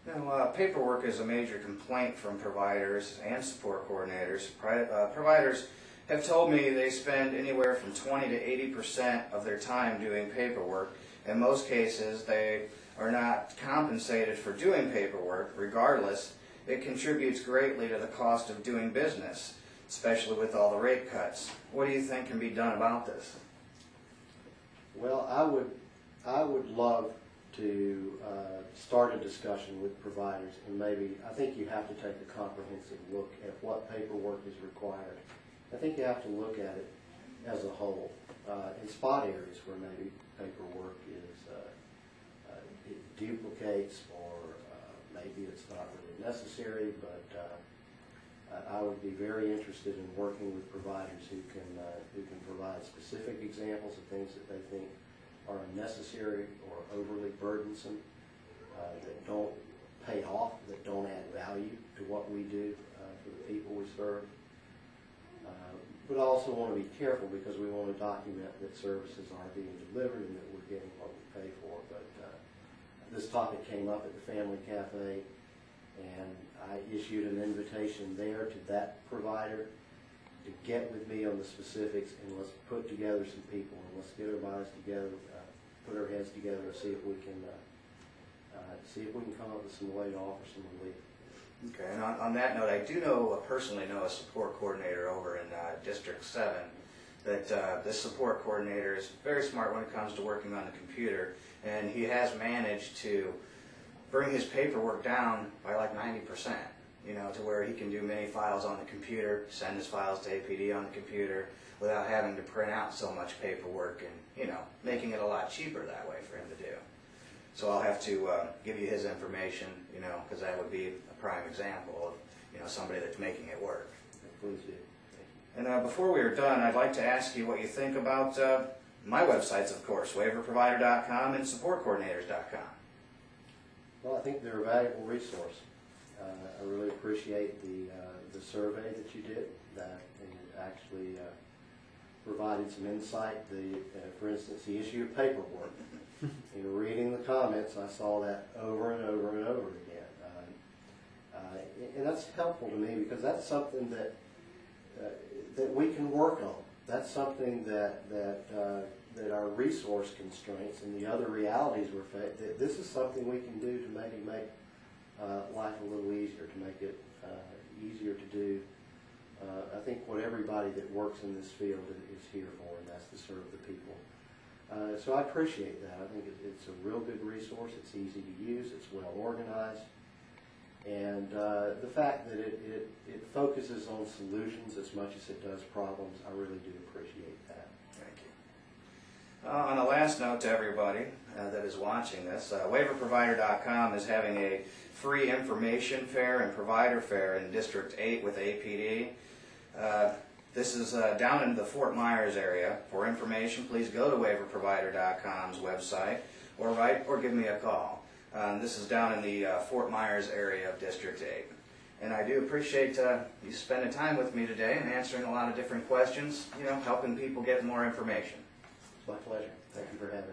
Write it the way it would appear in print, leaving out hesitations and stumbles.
Now, paperwork is a major complaint from providers and support coordinators. Providers have told me they spend anywhere from 20 to 80% of their time doing paperwork. In most cases, they are not compensated for doing paperwork. Regardless, it contributes greatly to the cost of doing business, especially with all the rate cuts. What do you think can be done about this? Well, I would love to start a discussion with providers, and maybe I think you have to take a comprehensive look at what paperwork is required. I think you have to look at it as a whole. In spot areas where maybe paperwork is it duplicates, or maybe it's not really necessary, but I would be very interested in working with providers who can provide specific examples of things that they think are unnecessary or overly burdensome, that don't pay off, that don't add value to what we do for the people we serve. But I also want to be careful, because we want to document that services are being delivered and that we're getting what we pay for. But this topic came up at the Family Cafe, and I issued an invitation there to that provider to get with me on the specifics, and let's put together some people, and let's get our minds together, put our heads together, and see if we can come up with some way to offer some relief. Okay, and on that note, I do personally know a support coordinator over in District 7 that this support coordinator is very smart when it comes to working on the computer, and he has managed to bring his paperwork down by like 90%, you know, to where he can do many files on the computer, send his files to APD on the computer without having to print out so much paperwork, and, you know, making it a lot cheaper that way for him to do. So I'll have to give you his information, you know, because that would be a prime example of, you know, somebody that's making it work. Please do. And before we are done, I'd like to ask you what you think about my websites, of course, WaiverProvider.com and SupportCoordinators.com. Well, I think they're a valuable resource. I really appreciate the survey that you did, that it actually provided some insight. For instance, the issue of paperwork. In reading the comments, I saw that over and over and over again. And that's helpful to me, because that's something that we can work on. That's something that our resource constraints and the other realities we're facing, this is something we can do to maybe make life a little easier, to make it easier to do. I think what everybody that works in this field is here for, and that's to serve the people. So I appreciate that. I think it's a real good resource. It's easy to use. It's well organized. And the fact that it focuses on solutions as much as it does problems, I really do appreciate that. Thank you. On a last note to everybody that is watching this, WaiverProvider.com is having a free information fair and provider fair in District 8 with APD. This is down in the Fort Myers area. For information, please go to WaiverProvider.com's website or give me a call. This is down in the Fort Myers area of District 8. And I do appreciate you spending time with me today and answering a lot of different questions, you know, helping people get more information. It's my pleasure. Thank you for having me.